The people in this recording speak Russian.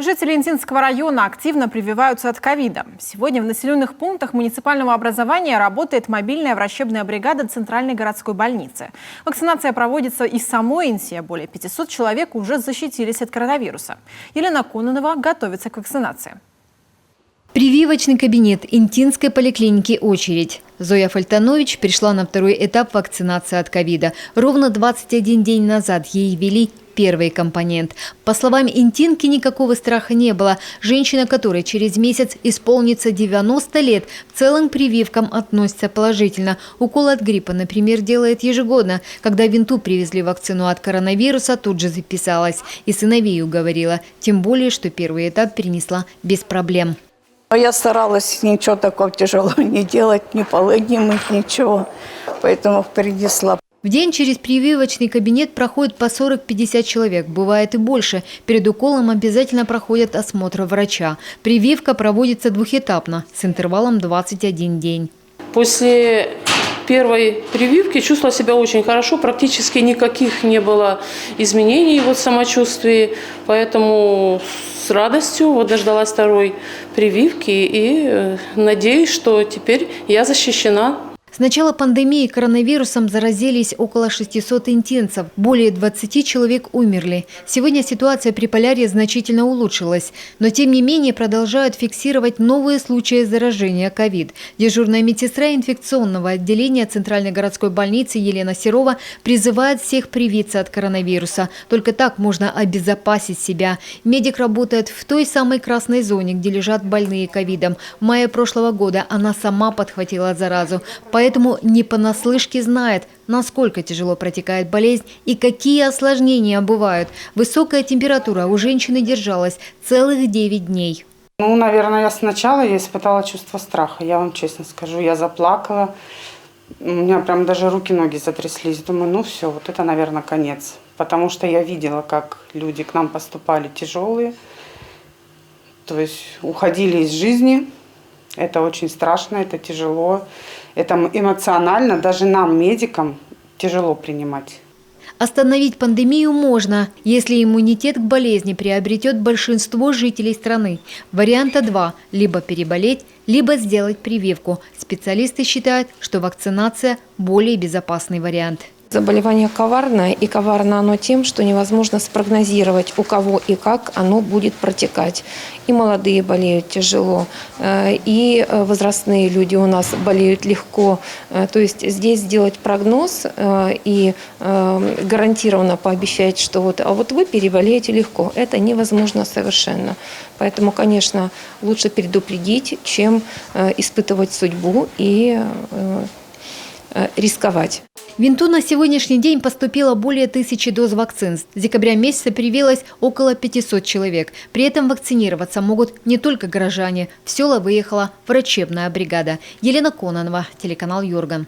Жители Интинского района активно прививаются от ковида. Сегодня в населенных пунктах муниципального образования работает мобильная врачебная бригада Центральной городской больницы. Вакцинация проводится из самой Инси. Более 500 человек уже защитились от коронавируса. Елена Кононова готовится к вакцинации. Прививочный кабинет Интинской поликлиники «Очередь». Зоя Фальтанович пришла на второй этап вакцинации от ковида. Ровно 21 день назад ей ввели первый компонент. По словам Интинки, никакого страха не было. Женщина, которой через месяц исполнится 90 лет, в целом к прививкам относится положительно. Укол от гриппа, например, делает ежегодно. Когда Винту привезли вакцину от коронавируса, тут же записалась. И сыновей уговорила. Тем более, что первый этап перенесла без проблем. Я старалась ничего такого тяжелого не делать, ни полы не мыть, ничего. Поэтому перенесла. В день через прививочный кабинет проходит по 40-50 человек, бывает и больше. Перед уколом обязательно проходят осмотр врача. Прививка проводится двухэтапно, с интервалом 21 день. После первой прививки чувствовала себя очень хорошо, практически никаких не было изменений в самочувствии, поэтому с радостью дождалась второй прививки и надеюсь, что теперь я защищена. С начала пандемии коронавирусом заразились около 600 интинцев. Более 20 человек умерли. Сегодня ситуация при Полярье значительно улучшилась. Но тем не менее продолжают фиксировать новые случаи заражения ковид. Дежурная медсестра инфекционного отделения Центральной городской больницы Елена Серова призывает всех привиться от коронавируса. Только так можно обезопасить себя. Медик работает в той самой красной зоне, где лежат больные ковидом. В мае прошлого года она сама подхватила заразу. Поэтому не понаслышке знает, насколько тяжело протекает болезнь и какие осложнения бывают. Высокая температура у женщины держалась целых 9 дней. Наверное, я сначала испытала чувство страха, я вам честно скажу. Я заплакала, у меня прям даже руки-ноги затряслись. Думаю, все, вот это, наверное, конец. Потому что я видела, как люди к нам поступали тяжелые, то есть уходили из жизни. Это очень страшно, это тяжело, это эмоционально, даже нам, медикам, тяжело принимать. Остановить пандемию можно, если иммунитет к болезни приобретет большинство жителей страны. Варианта 2 – либо переболеть, либо сделать прививку. Специалисты считают, что вакцинация – более безопасный вариант. Заболевание коварное, и коварно оно тем, что невозможно спрогнозировать, у кого и как оно будет протекать. И молодые болеют тяжело, и возрастные люди у нас болеют легко. То есть здесь сделать прогноз и гарантированно пообещать, что вот вы переболеете легко, это невозможно совершенно. Поэтому, конечно, лучше предупредить, чем испытывать судьбу и рисковать. В Винту на сегодняшний день поступило более 1000 доз вакцин. С декабря месяца привилось около 500 человек. При этом вакцинироваться могут не только горожане. В села выехала врачебная бригада. Елена Кононова, телеканал Юрган.